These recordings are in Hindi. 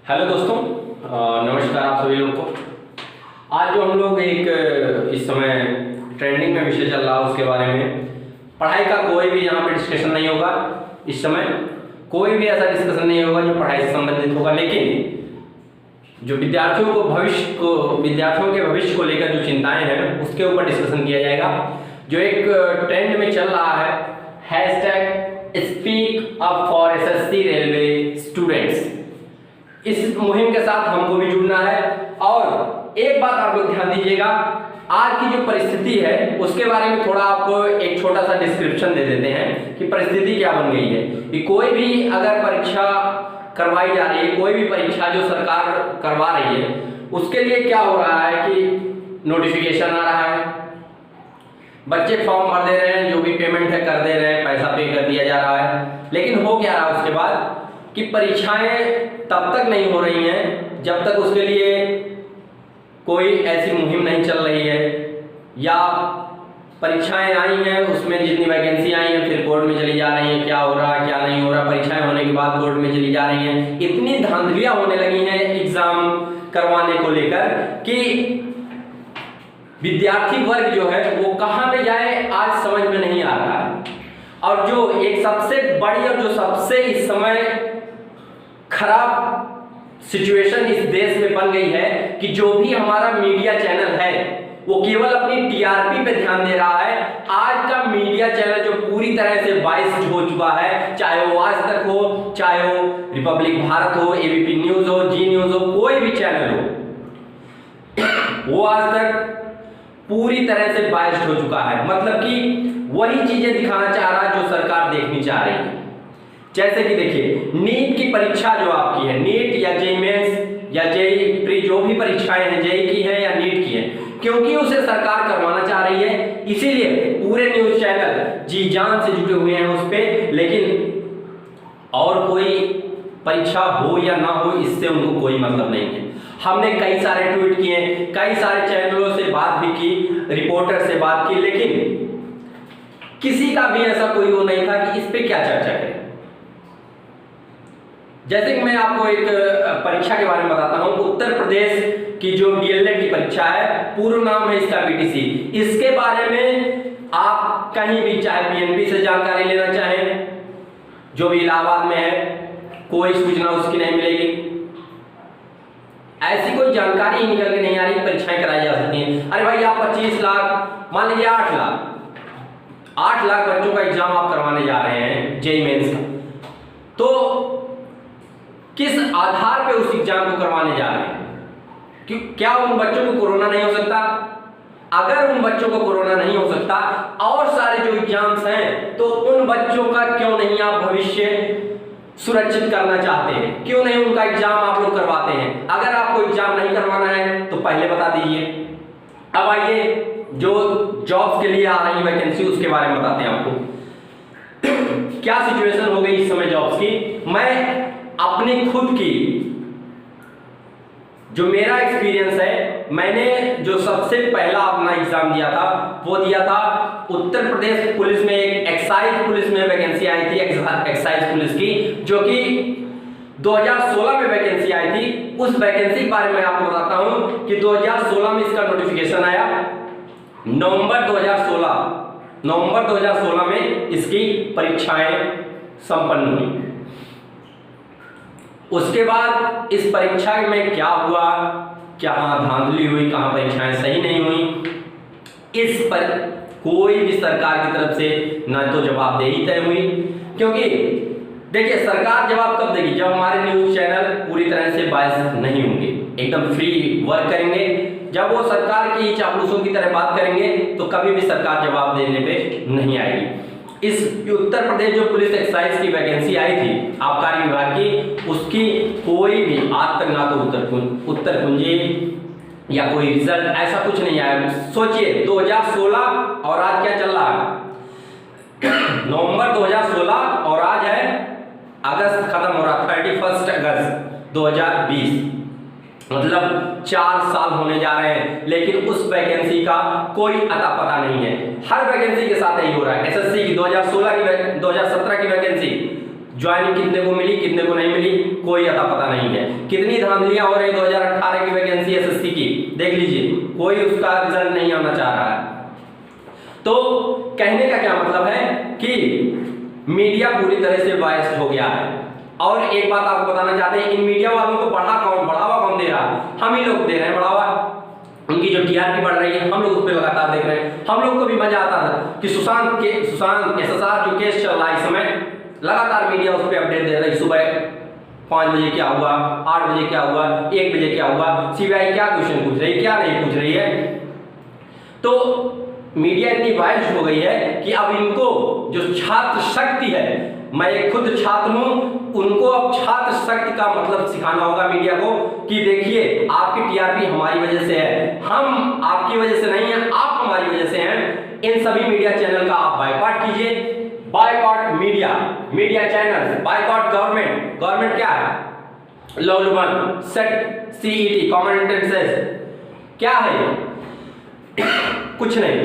हेलो दोस्तों, नमस्कार आप सभी लोगों को। आज जो हम लोग एक इस समय ट्रेंडिंग में विषय चल रहा है उसके बारे में, पढ़ाई का कोई भी यहाँ पे डिस्कशन नहीं होगा। इस समय कोई भी ऐसा डिस्कशन नहीं होगा जो पढ़ाई से संबंधित होगा, लेकिन जो विद्यार्थियों के भविष्य को लेकर जो चिंताएं हैं उसके ऊपर डिस्कशन किया जाएगा। जो एक ट्रेंड में चल रहा है, hashtag speak up for SSC railway students. इस मुहिम के साथ हमको भी जुड़ना है। और एक बात आप लोग ध्यान दीजिएगा, आज की जो परिस्थिति है उसके बारे में थोड़ा आपको एक छोटा सा डिस्क्रिप्शन दे देते हैं कि परिस्थिति क्या बन गई है। कि कोई भी अगर परीक्षा करवाई जा रही है, कोई भी परीक्षा जो सरकार करवा रही है, उसके लिए क्या हो रहा है कि नोटिफिकेशन आ रहा है, बच्चे फॉर्म भर दे रहे हैं, जो भी पेमेंट है कर दे रहे हैं, पैसा पे कर दिया जा रहा है। लेकिन हो क्या रहा है उसके बाद कि परीक्षाएं तब तक नहीं हो रही हैं जब तक उसके लिए कोई ऐसी मुहिम नहीं चल रही है, या परीक्षाएं आई हैं उसमें जितनी वैकेंसी आई हैं फिर कोर्ट में चली जा रही हैं, क्या हो रहा है क्या नहीं हो रहा, परीक्षाएं होने के बाद कोर्ट में चली जा रही हैं। इतनी धांधलियां होने लगी हैं एग्जाम करवाने को लेकर कि विद्यार्थी वर्ग जो है वो कहाँ पे जाए आज समझ में नहीं आ रहा है। और जो एक सबसे बड़ी और जो सबसे इस समय खराब सिचुएशन इस देश में बन गई है कि जो भी हमारा मीडिया चैनल है वो केवल अपनी टीआरपी पे ध्यान दे रहा है। आज का मीडिया चैनल जो पूरी तरह से बाइस्ड हो चुका है, चाहे वो आज तक हो, चाहे वो रिपब्लिक भारत हो, एबीपी न्यूज हो, जी न्यूज हो, कोई भी चैनल हो, वो आज तक पूरी तरह से बाइस्ड हो चुका है। मतलब कि वही चीजें दिखाना चाह रहा है जो सरकार देखनी चाह रही है। जैसे कि देखिए, नीट की परीक्षा जो आपकी है, नीट या जेईई मेंस या जेईई प्री, जो भी परीक्षाएं हैं, जेईई की है या नीट की है, क्योंकि उसे सरकार करवाना चाह रही है, इसीलिए पूरे न्यूज चैनल जी जान से जुटे हुए हैं उस पर। लेकिन और कोई परीक्षा हो या ना हो इससे उनको कोई मतलब नहीं है। हमने कई सारे ट्वीट किए, कई सारे चैनलों से बात भी की, रिपोर्टर से बात की, लेकिन किसी का भी ऐसा कोई वो नहीं था कि इस पे क्या चर्चा करें। जैसे कि मैं आपको एक परीक्षा के बारे में बताता हूं, उत्तर प्रदेश की जो डीएलएड की परीक्षा है, पूर्ण नाम है इसका पीटीसी। इसके बारे में आप कहीं भी चाहे पीएनबी से जानकारी लेना चाहें, जो भी इलाहाबाद में है, कोई सूचना उसकी नहीं मिलेगी। ऐसी कोई जानकारी ही निकल के नहीं आ रही, परीक्षाएं कराई जा सकती हैं। अरे भाई, आप 25 लाख, मान लीजिए 8 लाख बच्चों का एग्जाम आप करवाने जा रहे हैं जेईई मेंस का, तो किस आधार पे उस एग्जाम को करवाने जा रहे हैं? क्या उन बच्चों को कोरोना नहीं हो सकता? अगर उन बच्चों को कोरोना नहीं हो सकता और सारे जो एग्जाम्स हैं, तो उन बच्चों का क्यों नहीं आप भविष्य सुरक्षित करना चाहते हैं? क्यों नहीं उनका एग्जाम आप लोग करवाते हैं? अगर आपको एग्जाम नहीं करवाना है तो पहले बता दीजिए। अब आइए, जो जॉब्स के लिए आ रही वैकेंसी उसके बारे में बताते हैं आपको। क्या सिचुएशन हो गई इस समय जॉब्स की। मैं अपनी खुद की जो मेरा एक्सपीरियंस है, मैंने जो सबसे पहला अपना एग्जाम दिया था वो दिया था उत्तर प्रदेश पुलिस में, एक एक्साइज पुलिस में वैकेंसी आई थी, एक्साइज पुलिस की, जो कि 2016 में वैकेंसी आई थी। उस वैकेंसी के बारे में आपको बताता हूं कि 2016 में इसका नोटिफिकेशन आया। नवंबर 2016 में इसकी परीक्षाएं संपन्न हुई। उसके बाद इस परीक्षा में क्या हुआ, कहाँ धांधली हुई, कहाँ परीक्षाएं सही नहीं हुई, इस पर कोई भी सरकार की तरफ से न तो जवाबदेही तय हुई। क्योंकि देखिए, सरकार जवाब कब देगी? जब हमारे न्यूज चैनल पूरी तरह से बायस नहीं होंगे, एकदम फ्री वर्क करेंगे। जब वो सरकार की चापलूसों की तरह बात करेंगे तो कभी भी सरकार जवाब देने पे नहीं आएगी। इस उत्तर प्रदेश जो पुलिस एक्साइज की वैकेंसी आई थी आबकारी विभाग की, उसकी कोई भी आज तक ना तो उत्तर कुंजी या कोई रिजल्ट ऐसा कुछ नहीं आया। सोचिए, 2016 और आज क्या चल रहा है? नवंबर 2016 और आज है अगस्त खत्म हो रहा, 31 अगस्त 2020, मतलब 4 साल होने जा रहे हैं, लेकिन उस वैकेंसी का कोई अता पता नहीं है। हर वैकेंसी के साथ यही हो रहा है। एसएससी की 2017 की वैकेंसी ज्वाइनिंग कितने को मिली, कितने को नहीं मिली, कोई अता पता नहीं है। कितनी धांधलियां हो रही 2018 की वैकेंसी एसएससी की, देख लीजिए, कोई उसका रिजल्ट नहीं आना चाह रहा है। तो कहने का क्या मतलब है कि मीडिया पूरी तरह से बायस्ड हो गया है। और एक बात आपको बताना चाहते हैं, इन मीडिया वालों को बढ़ावा कौन दे रहा है? हम ही लोग दे रहे हैं बढ़ावा। उनकी जो टीआरपी बढ़ रही है, हम लोग उस पर लगातार देख रहे हैं। हम लोग को भी मजा आता था कि सुशांत एसएसआर जो केस चल रहा है इस समय, लगातार मीडिया उस पर अपडेट दे रही। सुबह 5 बजे क्या हुआ, 8 बजे क्या हुआ, 1 बजे क्या हुआ, सीबीआई क्या क्वेश्चन पूछ रही है, क्या नहीं पूछ रही है। तो मीडिया इतनी बायस्ड हो गई है कि अब इनको जो छात्र शक्ति है, मैं एक खुद छात्र हूं, उनको अब छात्र शक्ति का मतलब सिखाना होगा मीडिया को कि देखिए आपकी टीआरपी हमारी वजह से है, हम आपकी वजह से नहीं है, आप हमारी वजह से हैं। इन सभी मीडिया चैनल का आप बायकॉट कीजिए। Boycott media channel, boycott government क्या है? Level 1 set CET common entrance क्या है? कुछ नहीं,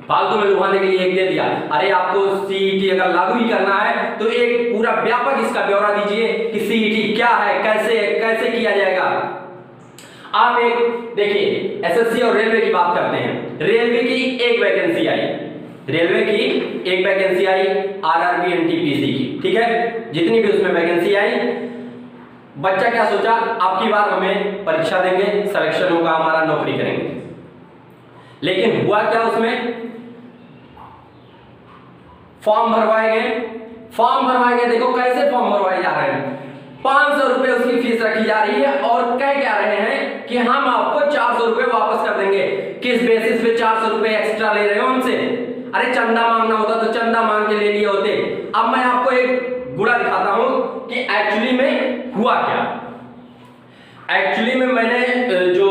फालतू में लुभाने के लिए एक दे दिया। अरे आपको सीईटी अगर लागू ही करना है तो एक पूरा व्यापक इसका ब्यौरा दीजिए कि सीईटी क्या है, कैसे किया जाएगा। आप एक देखिए, एसएससी और रेलवे की बात करते हैं। रेलवे की एक वैकेंसी आई, आरआरबी एनटीपीसी की, ठीक है। जितनी भी उसमें वैकेंसी आई, बच्चा क्या सोचा, अब की बार हमें परीक्षा देंगे, सिलेक्शन होगा, हमारा नौकरी करेंगे। लेकिन हुआ क्या, उसमें फॉर्म भरवाए गए। देखो कैसे फॉर्म भरवाए जा रहे हैं। 500 रुपए उसकी फीस रखी जा रही है और कह क्या रहे हैं कि हम आपको 400 रुपए वापस कर देंगे। किस बेसिस पे 400 रुपए एक्स्ट्रा ले रहे हो हमसे? अरे चंदा मांगना होता तो चंदा मांग के ले लिए होते। अब मैं आपको एक गुड़ा दिखाता हूं कि एक्चुअली में हुआ क्या। एक्चुअली में मैंने जो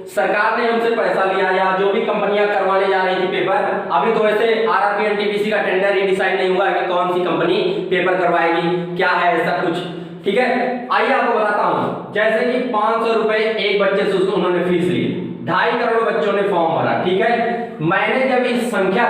सरकार ने हमसे पैसा लिया या जो भी कंपनियां करवाने जा रही थी पेपर, अभी तो ऐसे आरआरबी एनटीपीसी का टेंडर ही डिसाइड नहीं हुआ है कि कौन सी कंपनी पेपर करवाएगी, क्या है ऐसा कुछ, ठीक है। आइए आपको बताता हूं। जैसे कि 500 रुपए एक बच्चे से उन्होंने फीस ली, 2.5 करोड़ बच्चों ने फॉर्म भरा, ठीक है। मैंने जब इस संख्या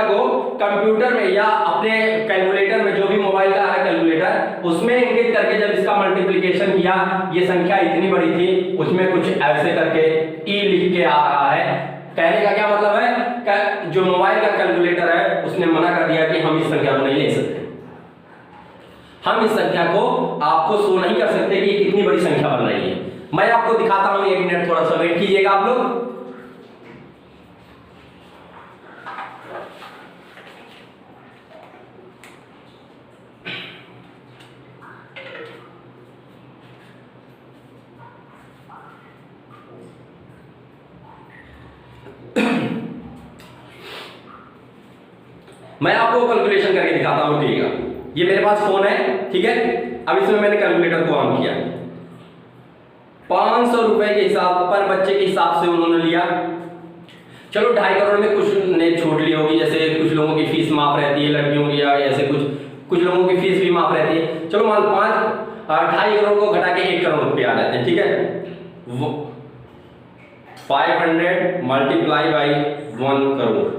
को कंप्यूटर में या अपने कैलकुलेटर में, जो भी मोबाइल का है कैलकुलेटर, उसमें इंगित करके जब इसका मल्टीप्लिकेशन किया, ये संख्या इतनी बड़ी थी, उसमें कुछ ऐसे करके ई लिख के आ रहा है। कहने का क्या मतलब है कि जो मोबाइल का कैलकुलेटर है उसने मना कर दिया कि हम इस संख्या को नहीं ले सकते, हम इस संख्या को आपको शो नहीं कर सकते कि कितनी बड़ी संख्या बन रही है। मैं आपको दिखाता हूं, 1 मिनट थोड़ा सा वेट कीजिएगा आप लोग। मैं आपको कैलकुलेशन करके दिखाता हूं, ठीक है। ये मेरे पास फोन है, ठीक है। अब इसमें मैंने कैलकुलेटर को ऑन किया। 500 रुपए के हिसाब पर बच्चे के हिसाब से उन्होंने लिया। चलो 2.5 करोड़ में कुछ ने छूट ली होगी, जैसे कुछ लोगों की फीस माफ रहती है लड़कियों की, या ऐसे कुछ लोगों की फीस भी माफ रहती है। चलो मान 2.5 करोड़ को घटा के 1 करोड़ रुपये आ जाते हैं, ठीक है। 500 मल्टीप्लाई बाई 1 करोड़,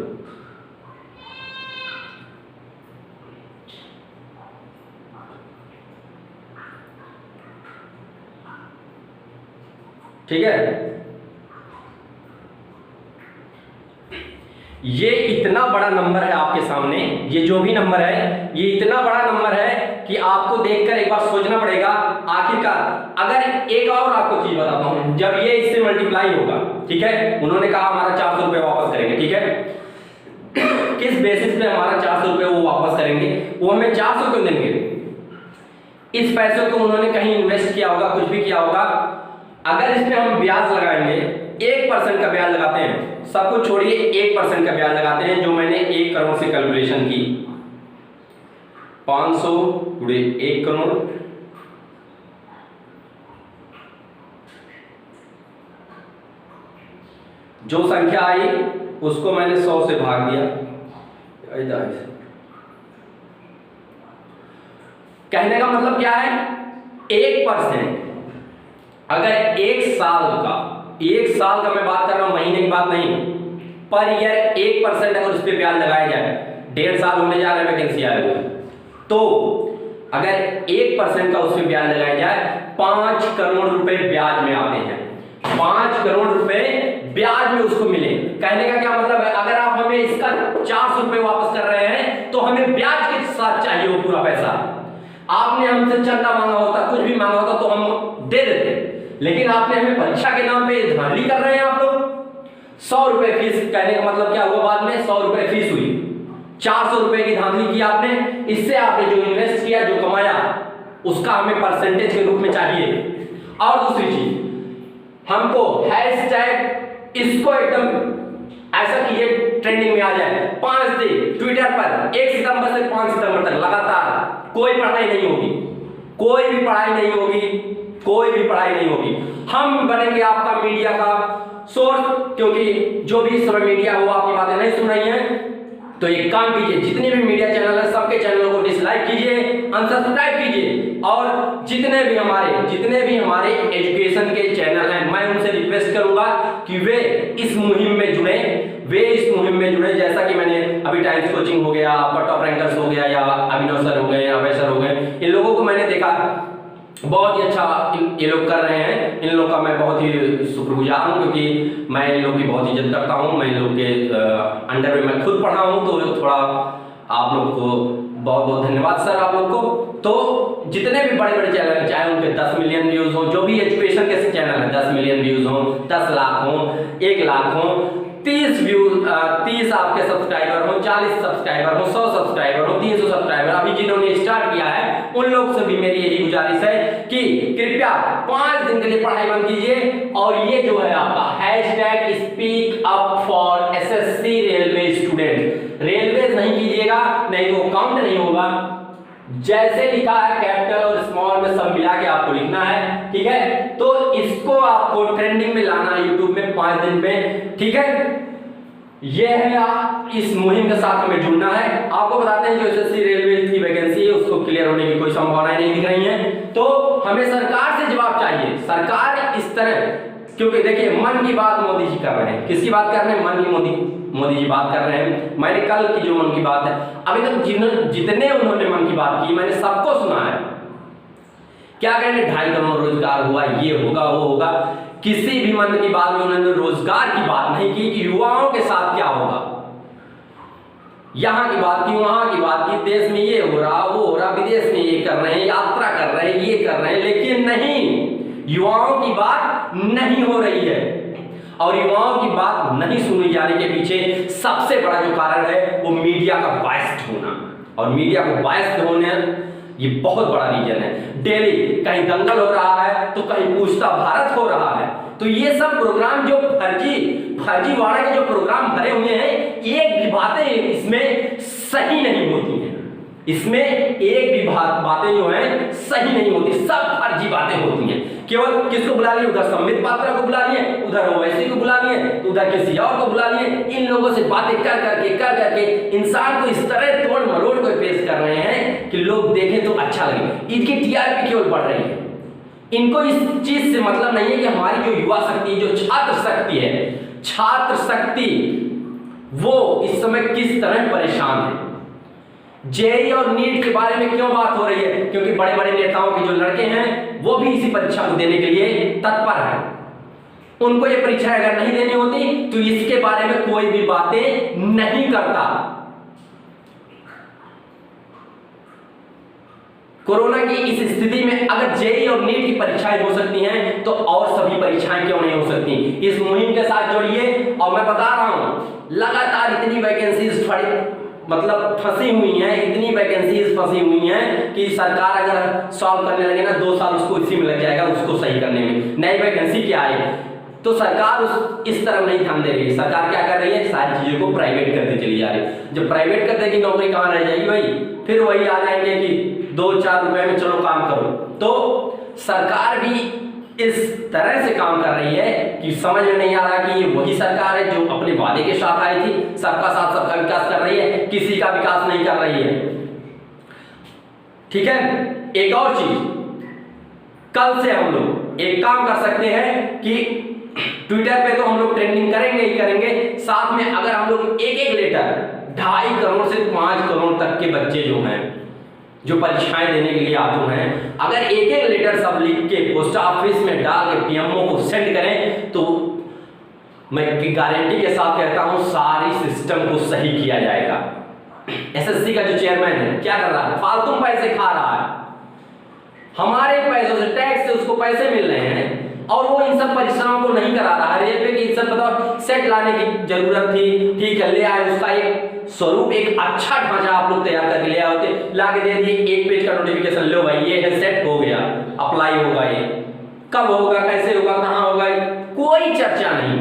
ठीक है। ये इतना बड़ा नंबर है आपके सामने, ये जो भी नंबर है ये इतना बड़ा नंबर है कि आपको देखकर एक बार सोचना पड़ेगा। आखिरकार अगर एक और आपको चीज बताता हूं, जब ये इससे मल्टीप्लाई होगा, ठीक है, उन्होंने कहा हमारा 400 रुपए वापस करेंगे, ठीक है। किस बेसिस पे हमारा 400 रुपए वो वापस करेंगे? वो हमें 400 क्यों देंगे? इस पैसों को उन्होंने कहीं इन्वेस्ट किया होगा, कुछ भी किया होगा। अगर इसमें हम ब्याज लगाएंगे, 1% का ब्याज लगाते हैं, सब कुछ छोड़िए, 1% का ब्याज लगाते हैं, जो मैंने 1 करोड़ से कैलकुलेशन की। 500 गुणे 1 करोड़, जो संख्या आई उसको मैंने 100 से भाग दिया। कहने का मतलब क्या है? 1%, अगर 1 साल का मैं बात कर रहा हूं, महीने की बात नहीं, पर ईयर 1% अगर उस पर ब्याज लगाया जाए, 1.5 साल होने जा रहे हैं वैकेंसी आए हुए, तो अगर 1% का उसमें ब्याज लगाया जाए 5 करोड़ रुपए ब्याज में आते हैं। 5 करोड़ रुपए ब्याज में उसको मिले। कहने का क्या मतलब है, अगर आप हमें इसका 400 रुपए वापस कर रहे हैं तो हमें ब्याज के साथ चाहिए वो पूरा पैसा। आपने हमसे चंदा मांगा होता, कुछ भी मांगा होता तो हम दे देते, लेकिन आपने हमें परीक्षा के नाम पे धांधली कर रहे हैं आप लोग। 100 रुपए फीस, कहने का मतलब क्या हुआ, बाद में 100 रुपए फीस हुई, 400 रुपए की धांधली की आपने। इससे आपने जो इन्वेस्ट किया, जो कमाया, उसका हमें परसेंटेज के रूप में चाहिए। और दूसरी चीज, हमको हैशटैग इसको एकदम ऐसा कीजिए ट्रेंडिंग में आ जाए। 5 दिन ट्विटर पर 1 सितंबर से 5 सितंबर तक लगातार कोई पढ़ाई नहीं होगी, कोई भी पढ़ाई नहीं होगी, कोई भी पढ़ाई नहीं होगी। हम बनेंगे आपका मीडिया का सोर्स, क्योंकि जो भी इस समय मीडिया वो आपकी बातें नहीं सुन रही हैं। तो एक काम कीजिए, जितने भी मीडिया चैनल है सबके चैनलों को डिसलाइक कीजिए, अनसब्सक्राइब कीजिए। और जितने भी हमारे एजुकेशन के चैनल हैं, मैं उनसे रिक्वेस्ट करूंगा कि वे इस मुहिम में जुड़े। जैसा कि मैंने अभी टाइम्स कोचिंग हो गया, आपका टॉप रैंकर्स हो गया, या अभिनव सर हो गए, अभय सर हो गए, इन लोगों को मैंने देखा बहुत ही अच्छा ये लोग कर रहे हैं। इन लोगों का मैं बहुत ही शुक्रगुजार हूँ, क्योंकि मैं इन लोग की बहुत इज्जत करता हूँ। मैं इन लोग के अंडर में मैं खुद पढ़ा हूँ, तो थोड़ा आप लोग को बहुत बहुत धन्यवाद सर आप लोग को। तो जितने भी बड़े बड़े चैनल हैं, चाहे उनके 10 मिलियन व्यूज हो, जो भी एजुकेशन के चैनल है, 10 मिलियन व्यूज हो, 10 लाख हो, 1 लाख हो, 30 आपके सब्सक्राइबर हो, 40 सब्सक्राइबर हो, 100 सब्सक्राइबर हो, 300 सब्सक्राइबर, अभी जिन्होंने स्टार्ट किया है उन लोग से भी मेरी यही गुजारिश है कि कृपया 5 दिन के लिए पढ़ाई बंद कीजिए। और ये जो है आपका hashtag speak up for SSC railway student, railway नहीं कीजिएगा, नहीं तो काउंट नहीं होगा। जैसे लिखा है कैपिटल और स्मॉल में सब मिला के आपको लिखना है, ठीक है। तो इसको आपको ट्रेंडिंग में लाना है यूट्यूब में 5 दिन में, ठीक है। ये है, आप इस मुहिम के साथ हमें जुड़ना है। आपको बताते हैं जो एसएससी रेलवे की वैकेंसी है उसको क्लियर होने की कोई संभावना नहीं दिख रही है। तो हमें सरकार से जवाब चाहिए। सरकार इस तरह, क्योंकि देखिए मन की बात मोदी जी कर रहे हैं, किसकी बात कर रहे हैं, मन की मोदी जी बात कर रहे हैं। मैंने कल की जो मन की बात है, अभी तक जितने उन्होंने मन की बात की मैंने सबको सुना है। क्या कहने 2.5 करोड़ रोजगार हुआ, ये होगा वो होगा, किसी भी मन की बात में उन्होंने रोजगार की बात नहीं की कि युवाओं के साथ क्या होगा। यहाँ की बात की, वहां की बात की, देश में ये हो रहा वो हो रहा, विदेश में ये कर रहे हैं, यात्रा कर रहे हैं, ये कर रहे हैं, लेकिन नहीं, युवाओं की बात नहीं हो रही है। और युवाओं की बात नहीं सुनी जाने के पीछे सबसे बड़ा जो कारण है वो मीडिया का बायस्ड होना। और मीडिया को बायस्ड होने ये बहुत बड़ा रीजन है। डेली कहीं दंगल हो रहा है तो कहीं पूछता भारत हो रहा है। तो ये सब प्रोग्राम जो फर्जीवाड़े के जो प्रोग्राम भरे हुए हैं, एक भी बातें इसमें सही नहीं होती हैं। इसमें एक भी बातें जो हैं सही नहीं होती, सब फर्जी बातें होती हैं। केवल किसको बुला लिए, उधर संबित पात्रा को बुला लिए, उधर ओवैसी को बुला लिए, उधर किसी और को बुला लिए। इन लोगों से बातें कर करके इंसान को इस तरह तोड़ मरोड़ को पेश कर रहे हैं कि लोग देखें तो अच्छा लगे। इनकी टीआरपी केवल बढ़ रही है। इनको इस चीज से मतलब नहीं है कि हमारी जो युवा शक्ति, जो छात्र शक्ति है, छात्र शक्ति वो इस समय किस तरह परेशान है। जेईई और नीट के बारे में क्यों बात हो रही है, क्योंकि बड़े बड़े नेताओं के जो लड़के हैं वो भी इसी परीक्षा को देने के लिए तत्पर है। उनको ये परीक्षा अगर नहीं देनी होती तो इसके बारे में कोई भी बातें नहीं करता। कोरोना की इस स्थिति में अगर जेईई और नीट की परीक्षाएं हो सकती हैं तो और सभी परीक्षाएं क्यों नहीं हो सकती। इस मुहिम के साथ जुड़िए। और मैं बता रहा हूं लगातार इतनी वैकेंसीज फंसी हुई हैं, इतनी वैकेंसीज फंसी हुई हैं कि सरकार अगर सॉल्व करने लगे ना 2 साल उसको इसी में लग जाएगा, उसको सही करने में। नई वैकेंसी क्या आए तो सरकार इस तरफ नहीं ध्यान दे रही है। सरकार क्या कर रही है, सारी चीजों को प्राइवेट करते चली जा रही है। जब प्राइवेट कर देगी नौकरी कहाँ रह जाएगी भाई, फिर वही आ जाएंगे कि 2-4 रुपए में चलो काम करो। तो सरकार भी इस तरह से काम कर रही है कि समझ में नहीं आ रहा कि ये वही सरकार है जो अपने वादे के साथ आई थी, सबका साथ सबका विकास कर रही है, किसी का विकास नहीं कर रही है। ठीक है, एक और चीज, कल से हम लोग एक काम कर सकते हैं कि ट्विटर पे तो हम लोग ट्रेंडिंग करेंगे ही करेंगे, साथ में अगर हम लोग एक लेटर 2.5 करोड़ से 5 करोड़ तक के बच्चे जो हैं जो परीक्षाएं देने के लिए आतुर हैं, अगर एक एक लेटर सब लिख के पोस्ट ऑफिस में डाल के पीएमओ को सेंड करें तो मैं गारंटी के साथ कहता हूं सारी सिस्टम को सही किया जाएगा। एसएससी का जो चेयरमैन है क्या कर रहा है, फालतू पैसे खा रहा है, हमारे पैसों से, टैक्स से उसको पैसे मिल रहे हैं और वो इन सब परिश्रमों को नहीं करा रहा है। रेलवे की सब बताओ सेट लाने की जरूरत थी, ठीक है ले आए, उसका एक स्वरूप एक अच्छा ढांचा आप लोग तैयार करके ले आए होते, ला के दे दिए, एक पेज का नोटिफिकेशन, लो भाई ये है सेट हो गया, अप्लाई होगा, ये कब होगा, कैसे होगा, कहां होगा, कोई चर्चा नहीं,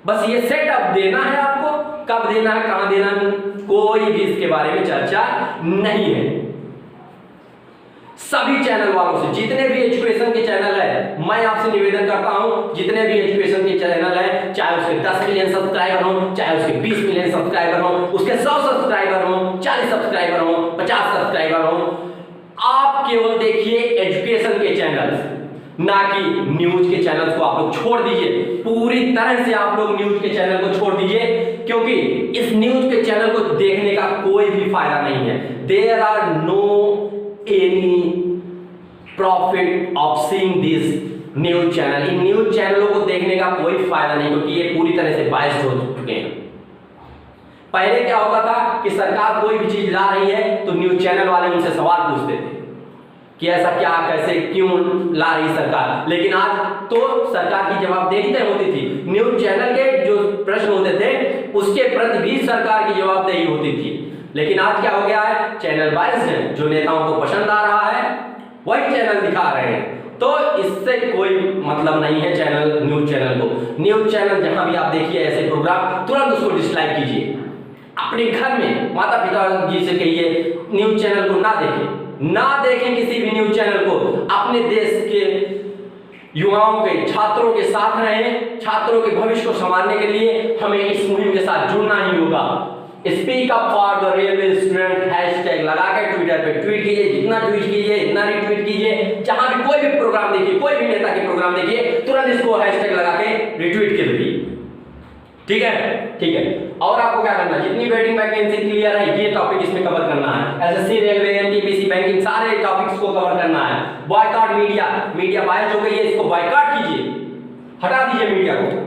बस ये सेट अब देना है आपको, कब देना है, कहां देना है, कोई भी इसके बारे में चर्चा नहीं है। सभी चैनल वालों से, जितने भी एजुकेशन के चैनल है, मैं आपसे निवेदन करता हूं, जितने भी एजुकेशन के चैनल है, चाहे उसके 10 मिलियन सब्सक्राइबर हो, चाहे उसके 20 मिलियन सब्सक्राइबर हो, उसके 100 सब्सक्राइबर हो, 40 सब्सक्राइबर हो, 50 सब्सक्राइबर हो, आप केवल देखिए एजुकेशन के चैनल, ना कि न्यूज के चैनल्स को आप लोग छोड़ दीजिए, पूरी तरह से आप लोग न्यूज के चैनल को छोड़ दीजिए, क्योंकि इस न्यूज के चैनल को देखने का कोई भी फायदा नहीं है। There are no any profit of seeing this news channel. इन न्यूज चैनलों को देखने का कोई फायदा नहीं, क्योंकि ये पूरी तरह से बायस्ड हो चुके हैं। पहले क्या होता था कि सरकार कोई भी चीज ला रही है तो न्यूज चैनल वाले उनसे सवाल पूछते थे कि ऐसा क्या, कैसे, क्यों ला रही सरकार, लेकिन आज तो सरकार की जवाबदेही तय होती थी। न्यूज चैनल के जो प्रश्न होते थे उसके प्रति भी सरकार की जवाबदेही होती थी, लेकिन आज क्या हो गया है, चैनल बायस्ड है, जो नेताओं को पसंद आ रहा है वही चैनल दिखा रहे हैं, तो इससे कोई मतलब नहीं है चैनल, न्यूज चैनल को। न्यूज चैनल जहां भी आप देखिए ऐसे प्रोग्राम, तुरंत उसको डिसलाइक कीजिए, अपने घर में माता पिता जी से कहिए न्यूज चैनल को ना देखें किसी भी न्यूज चैनल को। अपने देश के युवाओं के, छात्रों के साथ रहें, छात्रों के भविष्य को संभालने के लिए हमें इस मुहिम के साथ जुड़ना ही होगा। Speak up for the railway student hashtag लगा के ट्विटर पे ट्वीट कीजिए, जितना ट्वीट कीजिए इतना रीट्वीट कीजिए, जहां भी कोई भी प्रोग्राम देखिए, कोई भी नेता के प्रोग्राम देखिए, तुरंत इसको हैशटैग लगा के रिट्वीट कर दीजिए, ठीक है। और आपको क्या करना है, जितनी वेटिंग वैकेंसी क्लियर है ये टॉपिक इसमें कवर करना है, एसएससी, रेलवे, एनटीपीसी, बैंकिंग, सारे टॉपिक्स को कवर करना है। बॉयकॉट मीडिया बायस हो गई है, इसको बॉयकॉट कीजिए, हटा दीजिए मीडिया को,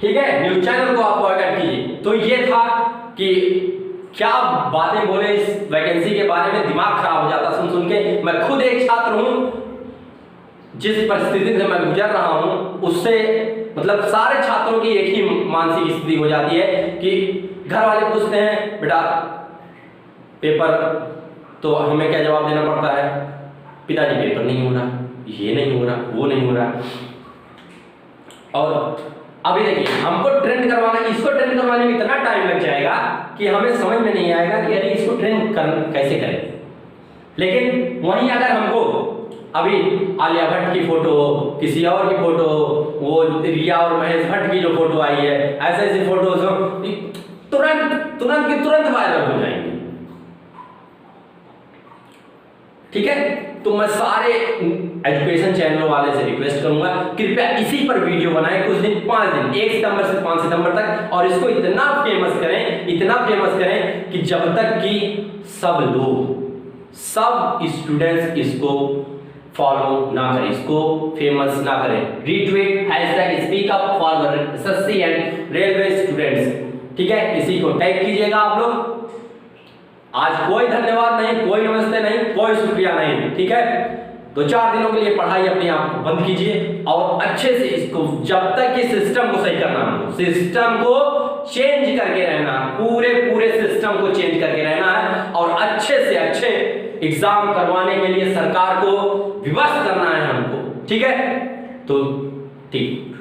ठीक है, न्यूज चैनल को आप बॉयकॉट कीजिए। तो ये था कि क्या बातें बोले इस वैकेंसी के बारे में, दिमाग खराब हो जाता सुन के। मैं खुद एक छात्र हूं, जिस परिस्थिति से मैं गुजर रहा हूं उससे मतलब सारे छात्रों की एक ही मानसिक स्थिति हो जाती है कि घर वाले पूछते हैं बेटा पेपर, तो हमें क्या जवाब देना पड़ता है, पिताजी पेपर नहीं हो रहा, ये नहीं हो रहा, वो नहीं हो रहा। और अभी देखिए हमको ट्रेंड करवाना, इसको ट्रेंड करवाने में इतना टाइम लग जाएगा कि हमें समझ में नहीं आएगा कि अरे इसको ट्रेंड कैसे करें। लेकिन वहीं अगर हमको अभी आलिया भट्ट की फोटो, किसी और की फोटो, वो रिया और महेश भट्ट की जो फोटो आई है, ऐसे फोटोज तुरंत वायरल हो जाएंगे, ठीक है। तो मैं सारे एजुकेशन चैनलों वाले से रिक्वेस्ट करूंगा कृपया इसी पर वीडियो बनाएं कुछ दिन, 5 दिन, 1 सितंबर से 5 सितंबर तक, और इसको इतना फेमस करें कि जब तक कि सब स्टूडेंट्स इसको फॉलो ना करें, इसको फेमस ना करें। Retweet hashtag speak up for the assessee and railway students, ठीक है, इसी को टैग कीजिएगा आप लोग। आज कोई धन्यवाद नहीं, कोई नमस्ते नहीं, कोई शुक्रिया नहीं, ठीक है। 2-4 दिनों के लिए पढ़ाई अपने आप को बंद कीजिए और अच्छे से इसको, जब तक कि सिस्टम को सही करना, सिस्टम को चेंज करके रहना, पूरे सिस्टम को चेंज करके रहना है और अच्छे से अच्छे एग्जाम करवाने के लिए सरकार को विवश करना है हमको, ठीक है। तो ठीक।